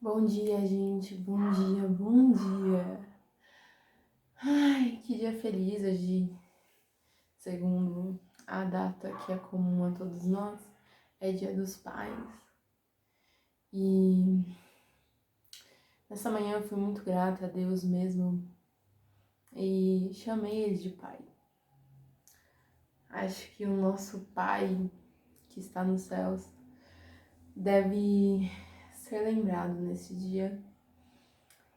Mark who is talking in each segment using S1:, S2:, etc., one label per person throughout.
S1: Bom dia, gente. Bom dia, bom dia. Ai, que dia feliz hoje. Segundo a data que é comum a todos nós, é Dia dos Pais. E nessa manhã eu fui muito grata a Deus mesmo e chamei Ele de Pai. Acho que o nosso Pai que está nos céus deve ser lembrado nesse dia.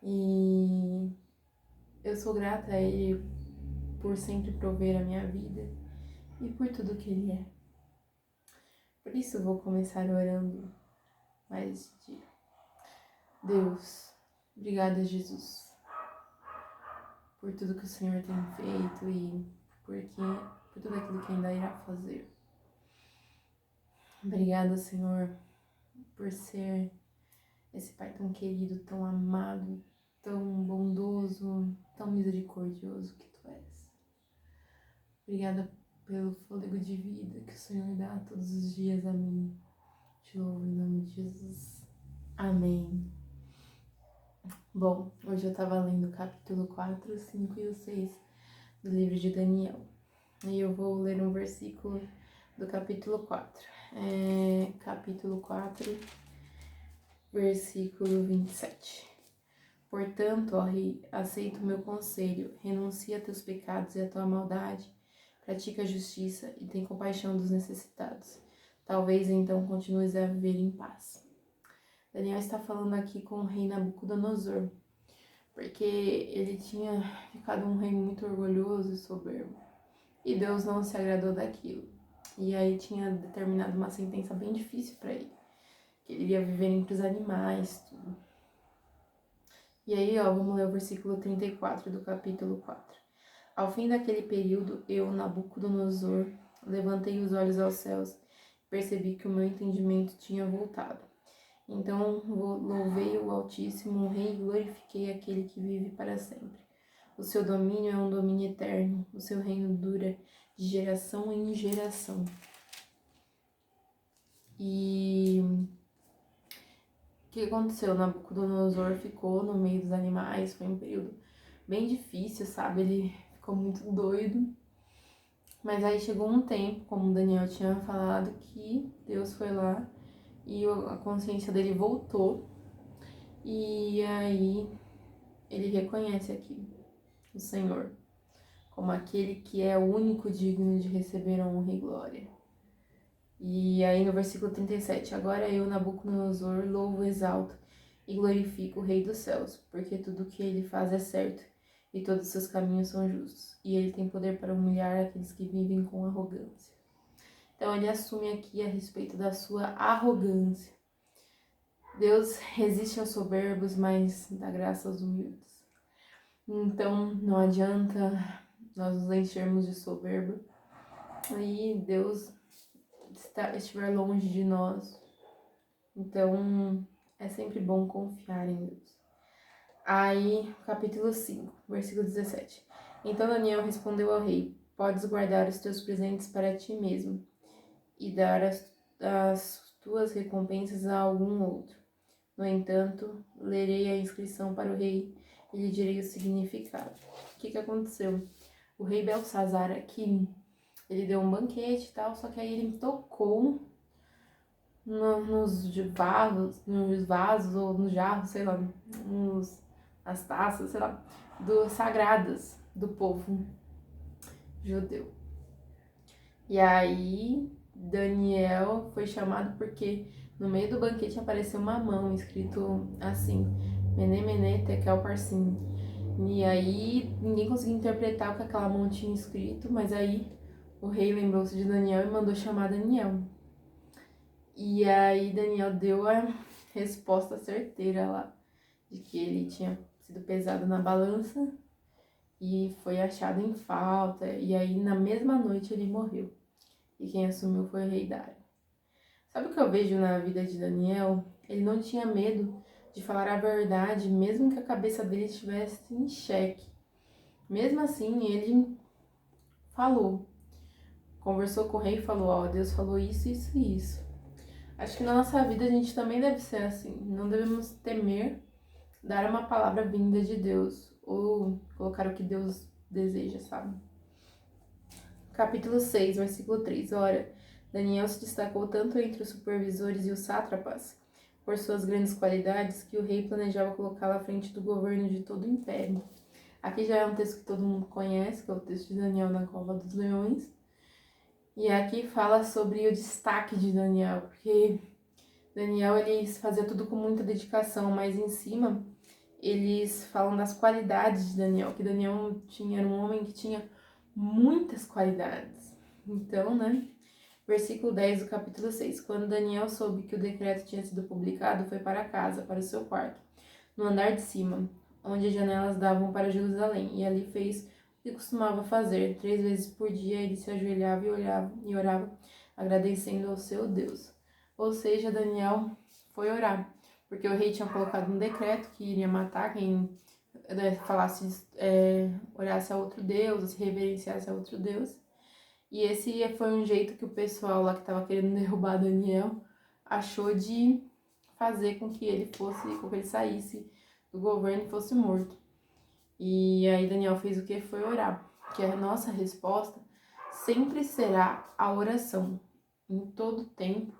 S1: E eu sou grata a Ele por sempre prover a minha vida e por tudo que Ele é. Por isso eu vou começar orando mais esse dia. Deus, obrigada, Jesus, por tudo que o Senhor tem feito e por tudo aquilo que ainda irá fazer. Obrigada, Senhor, por ser esse Pai tão querido, tão amado, tão bondoso, tão misericordioso que Tu és. Obrigada pelo fôlego de vida que o Senhor dá todos os dias a mim. Te louvo em nome de Jesus. Amém. Bom, hoje eu tava lendo o capítulo 4, 5 e o 6 do livro de Daniel. E eu vou ler um versículo do capítulo 4. Capítulo 4, versículo 27. Portanto, ó rei, aceita o meu conselho, renuncia a teus pecados e a tua maldade, pratica a justiça e tem compaixão dos necessitados. Talvez então continues a viver em paz. Daniel está falando aqui com o rei Nabucodonosor, porque ele tinha ficado um rei muito orgulhoso e soberbo, e Deus não se agradou daquilo. E aí tinha determinado uma sentença bem difícil para ele, que ele iria viver entre os animais, tudo. E aí, vamos ler o versículo 34 do capítulo 4. Ao fim daquele período, eu, Nabucodonosor, levantei os olhos aos céus e percebi que o meu entendimento tinha voltado. Então louvei o Altíssimo, o Rei, e glorifiquei aquele que vive para sempre. O seu domínio é um domínio eterno, o seu reino dura de geração em geração. E o que aconteceu? Nabucodonosor ficou no meio dos animais, foi um período bem difícil, sabe? Ele ficou muito doido. Mas aí chegou um tempo, como Daniel tinha falado, que Deus foi lá e a consciência dele voltou. E aí ele reconhece aqui o Senhor como aquele que é o único digno de receber honra e glória. E aí no versículo 37, agora eu, Nabucodonosor, louvo, exalto e glorifico o Rei dos céus, porque tudo o que ele faz é certo e todos os seus caminhos são justos, e ele tem poder para humilhar aqueles que vivem com arrogância. Então ele assume aqui a respeito da sua arrogância. Deus resiste aos soberbos, mas dá graça aos humildes. Então não adianta nós nos enchermos de soberba e Deus estiver longe de nós. Então é sempre bom confiar em Deus. Aí, capítulo 5, versículo 17. Então Daniel respondeu ao rei: podes guardar os teus presentes para ti mesmo e dar as tuas recompensas a algum outro. No entanto, lerei a inscrição para o rei e lhe direi o significado. O que aconteceu? O rei Belsazar aqui, ele deu um banquete e tal, só que aí ele tocou nos vasos ou nos jarros, sei lá, nas taças, sei lá, sagradas do povo judeu. E aí Daniel foi chamado porque no meio do banquete apareceu uma mão escrito assim, Mene Mene Tekel Parsin. E aí ninguém conseguia interpretar o que aquela mão tinha escrito, mas aí o rei lembrou-se de Daniel e mandou chamar Daniel. E aí Daniel deu a resposta certeira lá, de que ele tinha sido pesado na balança e foi achado em falta. E aí na mesma noite ele morreu. E quem assumiu foi o rei Dário. Sabe o que eu vejo na vida de Daniel? Ele não tinha medo de falar a verdade, mesmo que a cabeça dele estivesse em xeque. Mesmo assim, ele falou. Conversou com o rei e falou, Deus falou isso, isso e isso. Acho que na nossa vida a gente também deve ser assim. Não devemos temer dar uma palavra vinda de Deus ou colocar o que Deus deseja, sabe? Capítulo 6, versículo 3. Ora, Daniel se destacou tanto entre os supervisores e os sátrapas por suas grandes qualidades que o rei planejava colocá-lo à frente do governo de todo o império. Aqui já é um texto que todo mundo conhece, que é o texto de Daniel na Cova dos Leões. E aqui fala sobre o destaque de Daniel, porque Daniel ele fazia tudo com muita dedicação, mas em cima eles falam das qualidades de Daniel, que Daniel era um homem que tinha muitas qualidades. Então, né? Versículo 10 do capítulo 6. Quando Daniel soube que o decreto tinha sido publicado, foi para casa, para o seu quarto, no andar de cima, onde as janelas davam para Jerusalém, e ali fez o que costumava fazer. 3 vezes por dia ele se ajoelhava e orava, agradecendo ao seu Deus. Ou seja, Daniel foi orar, porque o rei tinha colocado um decreto que iria matar quem falasse, orasse a outro Deus, se reverenciasse a outro Deus. E esse foi um jeito que o pessoal lá que estava querendo derrubar Daniel achou de fazer com que ele saísse do governo e fosse morto. E aí Daniel fez o que? Foi orar. Que a nossa resposta sempre será a oração. Em todo tempo,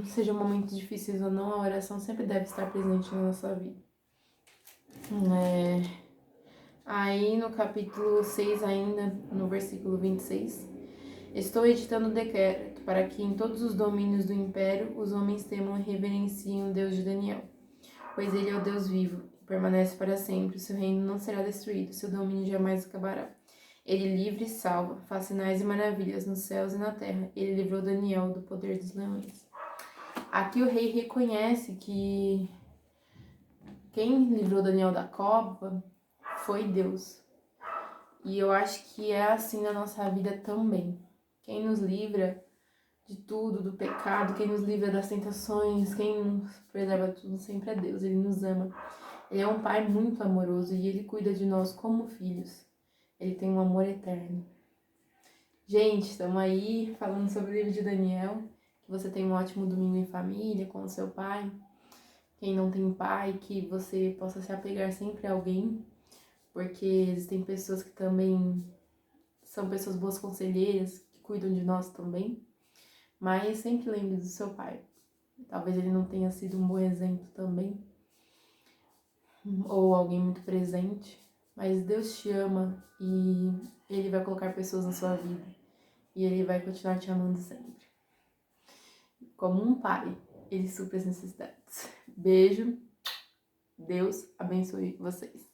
S1: seja momentos difíceis ou não, a oração sempre deve estar presente na nossa vida. Aí no capítulo 6 ainda, no versículo 26, estou editando o decreto para que em todos os domínios do império os homens temam e reverenciem o Deus de Daniel, pois ele é o Deus vivo, permanece para sempre, o seu reino não será destruído, seu domínio jamais acabará. Ele livre e salva, faz sinais e maravilhas nos céus e na terra. Ele livrou Daniel do poder dos leões. Aqui o rei reconhece que quem livrou Daniel da cova foi Deus. E eu acho que é assim na nossa vida também. Quem nos livra de tudo, do pecado, quem nos livra das tentações, quem nos preserva de tudo sempre é Deus. Ele nos ama. Ele é um pai muito amoroso e ele cuida de nós como filhos. Ele tem um amor eterno. Gente, estamos aí falando sobre o livro de Daniel. Que você tenha um ótimo domingo em família, com o seu pai. Quem não tem pai, que você possa se apegar sempre a alguém. Porque existem pessoas que também são pessoas boas conselheiras, que cuidam de nós também. Mas sempre lembre do seu pai. Talvez ele não tenha sido um bom exemplo também, ou alguém muito presente, mas Deus te ama e Ele vai colocar pessoas na sua vida e Ele vai continuar te amando sempre. Como um pai, Ele supre as necessidades. Beijo, Deus abençoe vocês.